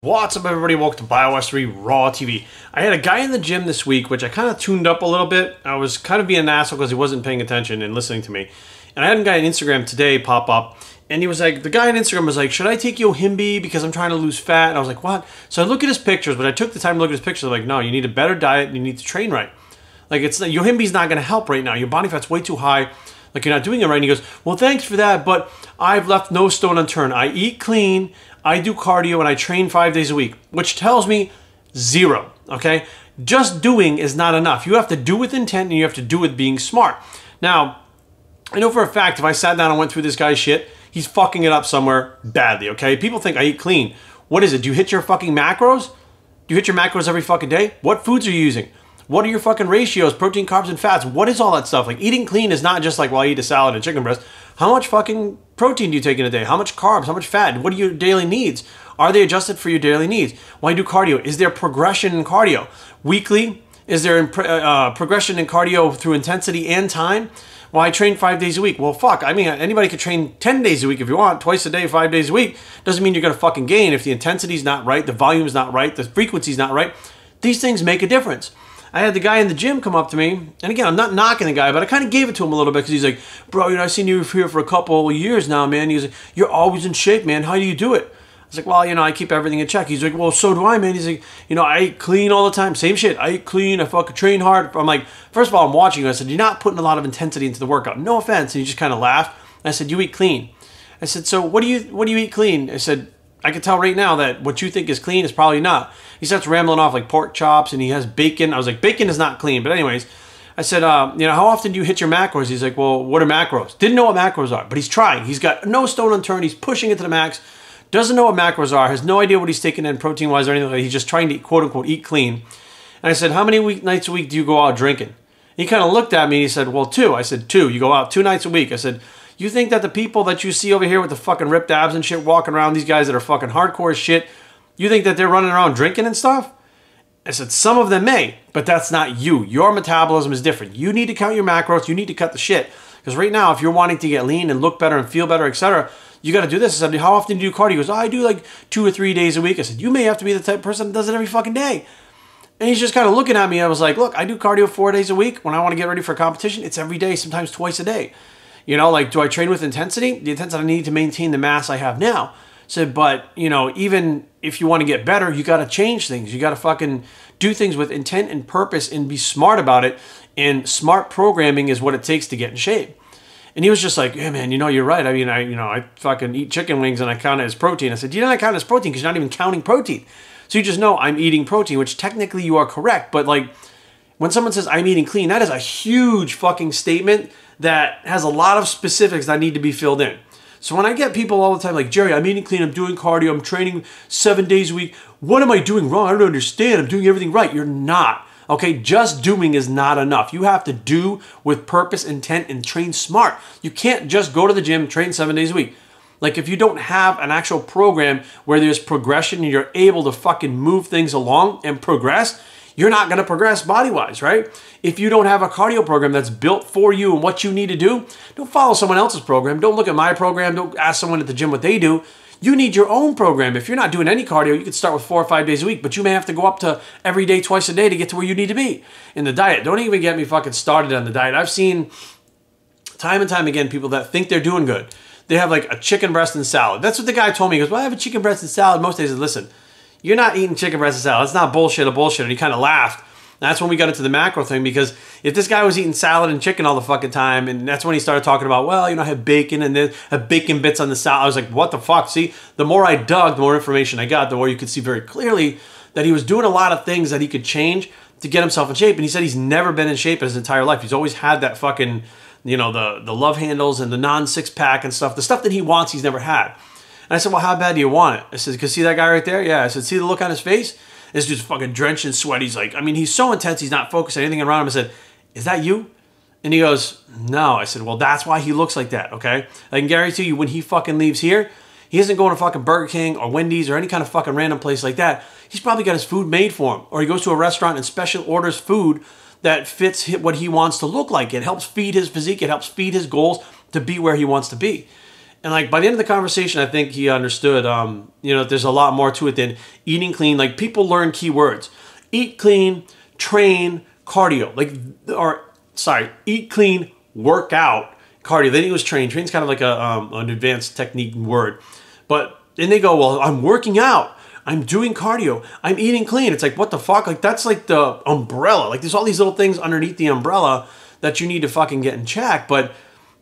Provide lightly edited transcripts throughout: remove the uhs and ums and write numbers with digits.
What's up, everybody? Welcome to BioS3 Raw TV. I had a guy in the gym this week, which I kind of tuned up a little bit. I was kind of being an asshole because he wasn't paying attention and listening to me. And I had a guy on Instagram today pop up, and he was like, the guy on Instagram was like, should I take Yohimbe because I'm trying to lose fat? And I was like, what? So I look at his pictures, but I took the time to look at his pictures. I'm like, no, you need a better diet and you need to train right. Like, Yohimbe's not going to help right now. Your body fat's way too high. Like, you're not doing it right. And he goes, well, thanks for that, but I've left no stone unturned. I eat clean, I do cardio, and I train 5 days a week, which tells me zero, okay? Just doing is not enough. You have to do with intent, and you have to do with being smart. Now, I know for a fact, if I sat down and went through this guy's shit, he's fucking it up somewhere badly, okay? People think I eat clean. What is it? Do you hit your fucking macros? Do you hit your macros every fucking day? What foods are you using? What are your fucking ratios, protein, carbs, and fats? What is all that stuff? Like, eating clean is not just like, well, I eat a salad and chicken breast. How much fucking protein do you take in a day? How much carbs? How much fat? What are your daily needs? Are they adjusted for your daily needs? Why do cardio? Is there progression in cardio? Weekly? Is there progression in cardio through intensity and time? Well, I train 5 days a week. Well, fuck. I mean, anybody could train 10 days a week if you want, twice a day, 5 days a week. Doesn't mean you're going to fucking gain if the intensity's not right, the volume's not right, the frequency's not right. These things make a difference. I had the guy in the gym come up to me, and again, I'm not knocking the guy, but I kind of gave it to him a little bit because he's like, bro, you know, I've seen you here for a couple of years now, man. He's like, you're always in shape, man. How do you do it? I was like, well, you know, I keep everything in check. He's like, well, so do I, man. He's like, you know, I eat clean all the time. Same shit. I eat clean. I fucking train hard. I'm like, first of all, I'm watching you. I said, you're not putting a lot of intensity into the workout. No offense. And he just kind of laughed. I said, you eat clean. I said, so what do you eat clean? I said, I can tell right now that what you think is clean is probably not. He starts rambling off like pork chops and he has bacon. I was like, bacon is not clean. But anyways, I said, you know, how often do you hit your macros? He's like, well, what are macros? Didn't know what macros are, but he's trying. He's got no stone unturned. He's pushing it to the max. Doesn't know what macros are. Has no idea what he's taking in protein-wise or anything like that. He's just trying to, quote-unquote, eat clean. And I said, how many nights a week do you go out drinking? He kind of looked at me and he said, well, 2. I said, 2. You go out 2 nights a week. I said, you think that the people that you see over here with the fucking ripped abs and shit walking around, these guys that are fucking hardcore as shit, you think that they're running around drinking and stuff? I said, some of them may, but that's not you. Your metabolism is different. You need to count your macros. You need to cut the shit. Because right now, if you're wanting to get lean and look better and feel better, etc., you got to do this. I said, how often do you do cardio? He goes, oh, I do like 2 or 3 days a week. I said, you may have to be the type of person that does it every fucking day. And he's just kind of looking at me. I was like, look, I do cardio 4 days a week. When I want to get ready for a competition, it's every day, sometimes twice a day. You know, like, do I train with intensity? The intensity I need to maintain the mass I have now. So, but, you know, even if you want to get better, you got to change things. You got to fucking do things with intent and purpose and be smart about it. And smart programming is what it takes to get in shape. And he was just like, yeah, man, you know, you're right. I mean, I fucking eat chicken wings and I count it as protein. I said, you don't count it as protein because you're not even counting protein. So you just know I'm eating protein, which technically you are correct. But like, when someone says I'm eating clean, that is a huge fucking statement that has a lot of specifics that need to be filled in. So when I get people all the time like, Jerry, I'm eating clean, I'm doing cardio, I'm training 7 days a week. What am I doing wrong? I don't understand. I'm doing everything right. You're not. Okay, just doing is not enough. You have to do with purpose, intent, and train smart. You can't just go to the gym, train 7 days a week. Like, if you don't have an actual program where there's progression and you're able to fucking move things along and progress, you're not going to progress body-wise, right? If you don't have a cardio program that's built for you and what you need to do, don't follow someone else's program. Don't look at my program. Don't ask someone at the gym what they do. You need your own program. If you're not doing any cardio, you could start with 4 or 5 days a week, but you may have to go up to every day, twice a day to get to where you need to be. In the diet, don't even get me fucking started on the diet. I've seen time and time again people that think they're doing good. They have like a chicken breast and salad. That's what the guy told me. He goes, well, I have a chicken breast and salad most days. I said, listen, you're not eating chicken breast and salad. It's not bullshit. And he kind of laughed. And that's when we got into the macro thing, because if this guy was eating salad and chicken all the fucking time, and that's when he started talking about, well, you know, I have bacon and then have bacon bits on the salad. I was like, what the fuck? See, the more I dug, the more information I got, the more you could see very clearly that he was doing a lot of things that he could change to get himself in shape. And he said he's never been in shape in his entire life. He's always had that fucking, you know, the love handles and the non-six pack and stuff. The stuff that he wants, he's never had. And I said, well, how bad do you want it? I said, because see that guy right there? Yeah. I said, see the look on his face? It's just fucking drenched in sweat. He's like, I mean, he's so intense. He's not focused on anything around him. I said, is that you? And he goes, no. I said, well, that's why he looks like that, okay? I can guarantee you when he fucking leaves here, he isn't going to fucking Burger King or Wendy's or any kind of fucking random place like that. He's probably got his food made for him. Or he goes to a restaurant and special orders food that fits what he wants to look like. It helps feed his physique. It helps feed his goals to be where he wants to be. And like by the end of the conversation, I think he understood, there's a lot more to it than eating clean. Like people learn keywords: eat clean, train, cardio. Eat clean, work out, cardio. They think it was train. Train's kind of like an advanced technique word, but then they go, well, I'm working out, I'm doing cardio, I'm eating clean. It's like, what the fuck? Like that's like the umbrella. Like there's all these little things underneath the umbrella that you need to fucking get in check, but.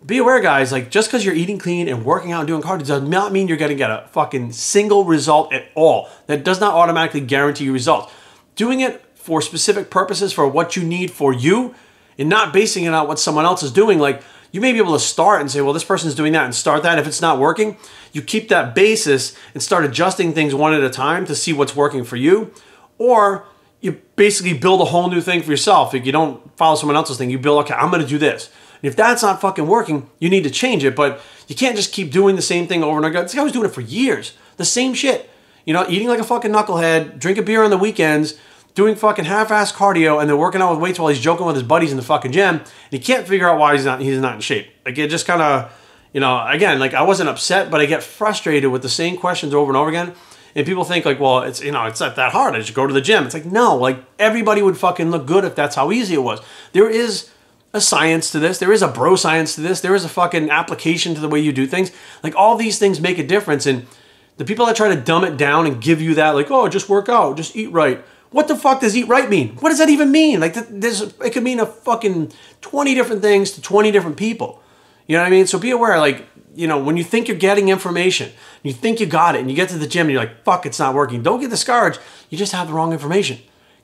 Be aware, guys, like just because you're eating clean and working out and doing cardio does not mean you're going to get a fucking single result at all. That does not automatically guarantee you results. Doing it for specific purposes for what you need for you and not basing it on what someone else is doing. Like you may be able to start and say, well, this person's doing that and start that. If it's not working, you keep that basis and start adjusting things one at a time to see what's working for you. Or you basically build a whole new thing for yourself. If you don't follow someone else's thing, you build, okay, I'm going to do this. If that's not fucking working, you need to change it. But you can't just keep doing the same thing over and over again. This guy was doing it for years. The same shit. Eating like a fucking knucklehead, drinking beer on the weekends, doing fucking half-ass cardio, and then working out with weights while he's joking with his buddies in the fucking gym. And he can't figure out why he's not in shape. Like it just kind of, again, like I wasn't upset, but I get frustrated with the same questions over and over again. And people think like, well, it's not that hard. I just go to the gym. It's like, no, like everybody would fucking look good if that's how easy it was. There is a science to this. There is a bro science to this. There is a fucking application to the way you do things. Like all these things make a difference. And the people that try to dumb it down and give you that, like, oh, just work out, just eat right. What the fuck does eat right mean? What does that even mean? Like it could mean a fucking 20 different things to 20 different people. You know what I mean? So be aware, like, when you think you're getting information, you think you got it, and you get to the gym and you're like, fuck, it's not working. Don't get discouraged. You just have the wrong information.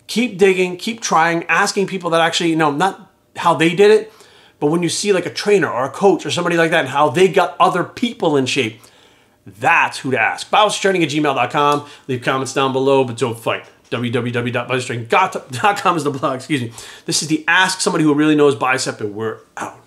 Keep digging, keep trying, asking people that actually, not how they did it, but when you see like a trainer or a coach or somebody like that and how they got other people in shape, that's who to ask. BicepsTraining@gmail.com. Leave comments down below, but don't fight. www.bicepstraining.com is the blog, excuse me. This is the Ask Somebody Who Really Knows Bicep, and we're out.